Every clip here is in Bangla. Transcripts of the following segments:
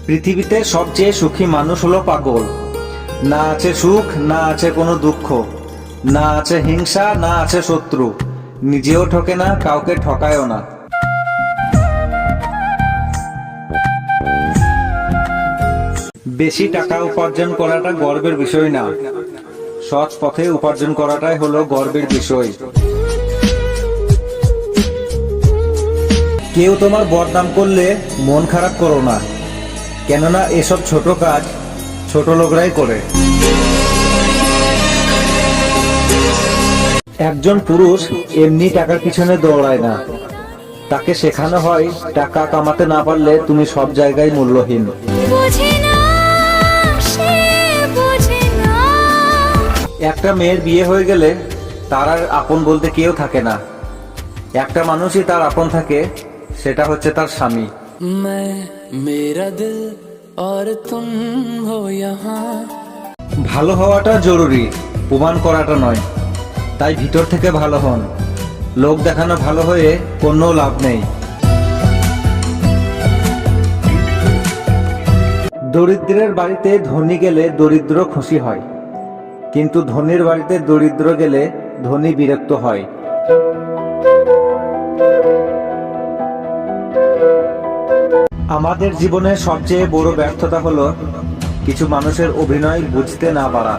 পৃথিবীতে সবচেয়ে সুখী মানুষ হলো পাগল। না আছে সুখ, না আছে কোনো দুঃখ, না আছে হিংসা, না আছে শত্রু, নিজেও ঠকে না, কাউকে ঠকায়ও না। বেশি টাকা উপার্জন করাটা গর্বের বিষয় না, সৎ পথে উপার্জন করাটাই হলো গর্বের বিষয়। কেউ তোমার বদনাম করলে মন খারাপ করো না, কেননা এসব ছোট কাজ ছোট লোকরাই করে। একজন পুরুষ এমনি টাকার পিছনে দৌড়ায় না, তাকে শেখানো হয় টাকা কামাতে না পারলে তুমি সব জায়গায় মূল্যহীন। একটা মেয়ের বিয়ে হয়ে গেলে তার আর আপন বলতে কেউ থাকে না, একটা মানুষই তার আপন থাকে, সেটা হচ্ছে তার স্বামী। ভালো হওয়াটা জরুরি, প্রমাণ করাটা নয়, তাই ভিতর থেকে ভালো হন। লোক দেখানো ভালো হয়ে কোনো লাভ নেই। দরিদ্রের বাড়িতে ধনী গেলে দরিদ্র খুশি হয়, কিন্তু ধনীর বাড়িতে দরিদ্র গেলে ধনী বিরক্ত হয়। আমাদের জীবনের সবচেয়ে বড় ব্যর্থতা হলো কিছু মানুষের অভিনয় বুঝতে না পারা।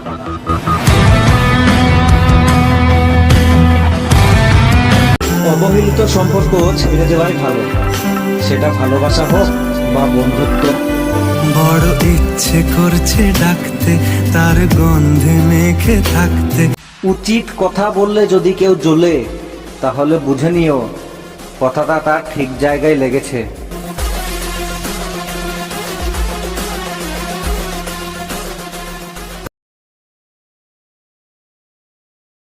অবহেলিত সম্পর্ক ছেড়ে দেওয়াই ভালো, সেটা ভালোবাসা হোক বা বন্ধুত্ব। বড় ইচ্ছে করছে ডাকতে, তার গন্ধে মেখে থাকতে। উচিত কথা বললে যদি কেউ জ্বলে, তাহলে বুঝে নিও কথাটা তার ঠিক জায়গায় লেগেছে।